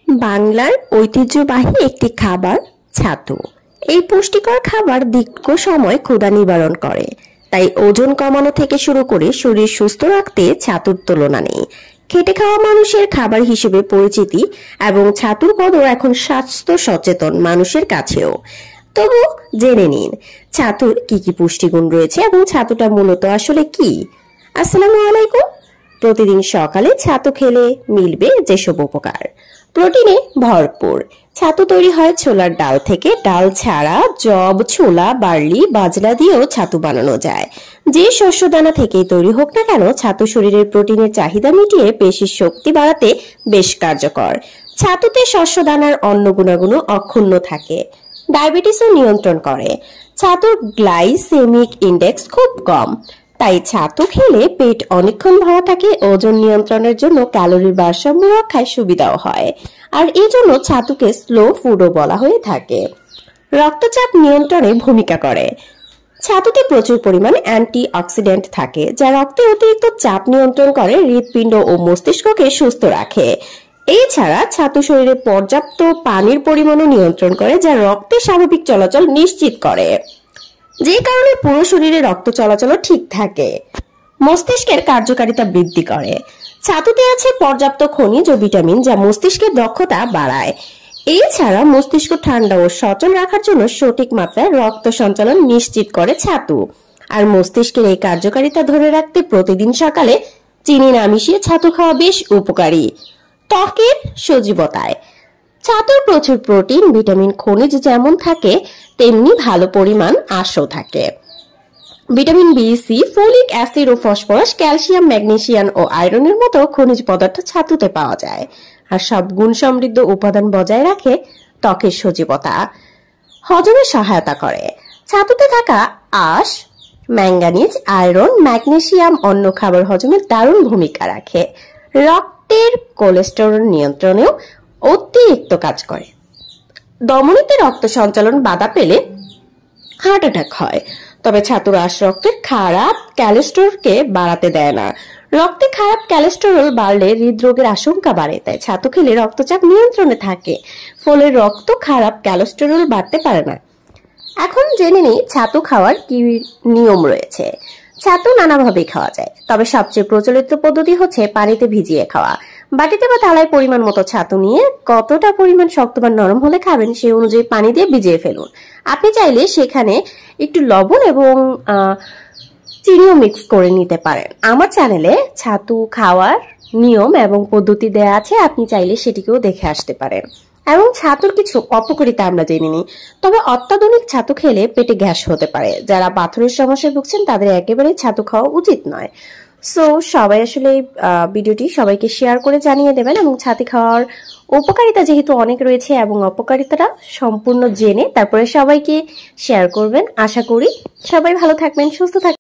বাংলার ঐতিহ্যবাহী একটি খাবার ছাতু। এই পুষ্টিকর খাবার দীর্ঘ সময় ক্ষুধা নিবারণ করে, তাই ওজন কমানো থেকে শুরু করে শরীর সুস্থ রাখতে ছাতুর তুলনা নেই। খেটে খাওয়া মানুষের খাবার হিসেবে পরিচিতি এবং ছাতুর কদর এখন স্বাস্থ্য সচেতন মানুষের কাছেও। তবু জেনে নিন ছাতুর কি কি পুষ্টিগুণ রয়েছে এবং ছাতুটা মূলত আসলে কি। আসসালামু আলাইকুম। প্রতিদিন সকালে ছাতু খেলে মিলবে যেসব উপকার। প্রোটিনে ভরপুর। ছাতু তৈরি হয় ছোলার ডাল থেকে। ডাল ছাড়া যব, ছোলা, বার্লি, বাজরা দিয়েও ছাতু বানানো যায়। যে শস্য দানা থেকেই তৈরি হোক না কেন, ছাতু শরীরের প্রোটিনের চাহিদা মিটিয়ে পেশির শক্তি বাড়াতে বেশ কার্যকর। ছাতুতে শস্য দানার অন্য গুণাগুণও অক্ষুণ্ণ থাকে। ডায়াবেটিসও নিয়ন্ত্রণ করে। ছাতুর গ্লাইসেমিক ইন্ডেক্স খুব কম, তাই ছাতু খেলে পেট অনেকক্ষণ ভরা থাকে। ওজন নিয়ন্ত্রণের জন্য ক্যালোরির ভারসাম্য রক্ষায় সুবিধাও হয়, আর এই জন্য ছাতুকে স্লো ফুডও বলা হয়ে থাকে। রক্তচাপ নিয়ন্ত্রণে ভূমিকা করে। ছাতুতে প্রচুর পরিমাণে অ্যান্টি অক্সিডেন্ট থাকে, যা রক্তে অতিরিক্ত চাপ নিয়ন্ত্রণ করে, হৃৎপিণ্ড ও মস্তিষ্ককে সুস্থ রাখে। এছাড়া ছাতু শরীরে পর্যাপ্ত পানির পরিমাণও নিয়ন্ত্রণ করে, যা রক্তে স্বাভাবিক চলাচল নিশ্চিত করে, যে কারণে পুরো শরীরে রক্ত চলাচল ঠিক থাকে। মস্তিষ্কের কার্যকারিতা বৃদ্ধি করে। ছাতুতে আছে পর্যাপ্ত খনিজ ও ভিটামিন, যা মস্তিষ্কের দক্ষতা বাড়ায়। এছাড়া মস্তিষ্ক ঠান্ডা ও সচল রাখার জন্য সঠিক মাত্রায় রক্ত সঞ্চালন নিশ্চিত করে ছাতু। আর মস্তিষ্কের এই কার্যকারিতা ধরে রাখতে প্রতিদিন সকালে চিনি না মিশিয়ে ছাতু খাওয়া বেশ উপকারী। ত্বকের সজীবতায় ছাতুর প্রচুর প্রোটিন, ভিটামিন, খনিজ যেমন থাকে, তেমনি ভালো পরিমাণ আঁশও থাকে। Vitamin B, C, folic acid ও ফসফরাস, ক্যালসিয়াম, ম্যাগনেসিয়াম ও আয়রনের মতো খনিজ পদার্থ ছাতুতে পাওয়া যায়। আর সব গুণ সমৃদ্ধ উপাদান বজায় রাখে ত্বকের সজীবতা। হজমে সহায়তা করে। ছাতুতে থাকা আঁশ, ম্যাঙ্গানিজ, আয়রন, ম্যাগনেসিয়াম অন্য খাবার হজমে দারুণ ভূমিকা রাখে। রক্তের কোলেস্টেরল নিয়ন্ত্রণেও অতিরিক্ত কাজ করে। ধমনীতে রক্ত সঞ্চালন বাধা পেলে হার্ট অ্যাটাক হয়। তবে ছাতুর আঁশ রক্তের খারাপ কোলেস্টেরলকে বাড়াতে দেয় না। রক্তে খারাপ কোলেস্টেরল বাড়লে হৃদরোগের আশঙ্কা বাড়ে, তাই ছাতু খেলে রক্তচাপ নিয়ন্ত্রণে থাকে, ফলে রক্ত খারাপ কোলেস্টেরল বাড়তে পারে না। এখন জেনে নিই ছাতু খাওয়ার কি নিয়ম রয়েছে। ছাতু নানাভাবে খাওয়া যায়, তবে সবচেয়ে প্রচলিত পদ্ধতি হচ্ছে পানিতে ভিজিয়ে খাওয়া। বাটিতে বা থালায় পরিমাণ মতো ছাতু নিয়ে কতটা পরিমাণ শক্ত বা নরম হলে খাবেন সেই অনুযায়ী পানি দিয়ে ভিজিয়ে ফেলুন। আপনি চাইলে সেখানে একটু লবণ এবং চিনিও মিক্স করে নিতে পারেন। আমার চ্যানেলে ছাতু খাওয়ার নিয়ম এবং পদ্ধতি দেয়া আছে, আপনি চাইলে সেটিকেও দেখে আসতে পারেন। এবং ছাতুর কিছু অপকারিতা আমরা জেনে নিই। তবে অত্যাধুনিক ছাতু খেলে পেটে গ্যাস হতে পারে। যারা পাথরের সমস্যায় ভুগছেন তাদের একেবারে ছাতু খাওয়া উচিত নয়। সো সবাই আসলে ভিডিওটি সবাইকে শেয়ার করে জানিয়ে দেবেন, এবং ছাতু খাওয়ার উপকারিতা যেহেতু অনেক রয়েছে এবং অপকারিতাটা সম্পূর্ণ জেনে তারপরে সবাইকে শেয়ার করবেন। আশা করি সবাই ভালো থাকবেন, সুস্থ থাকবেন।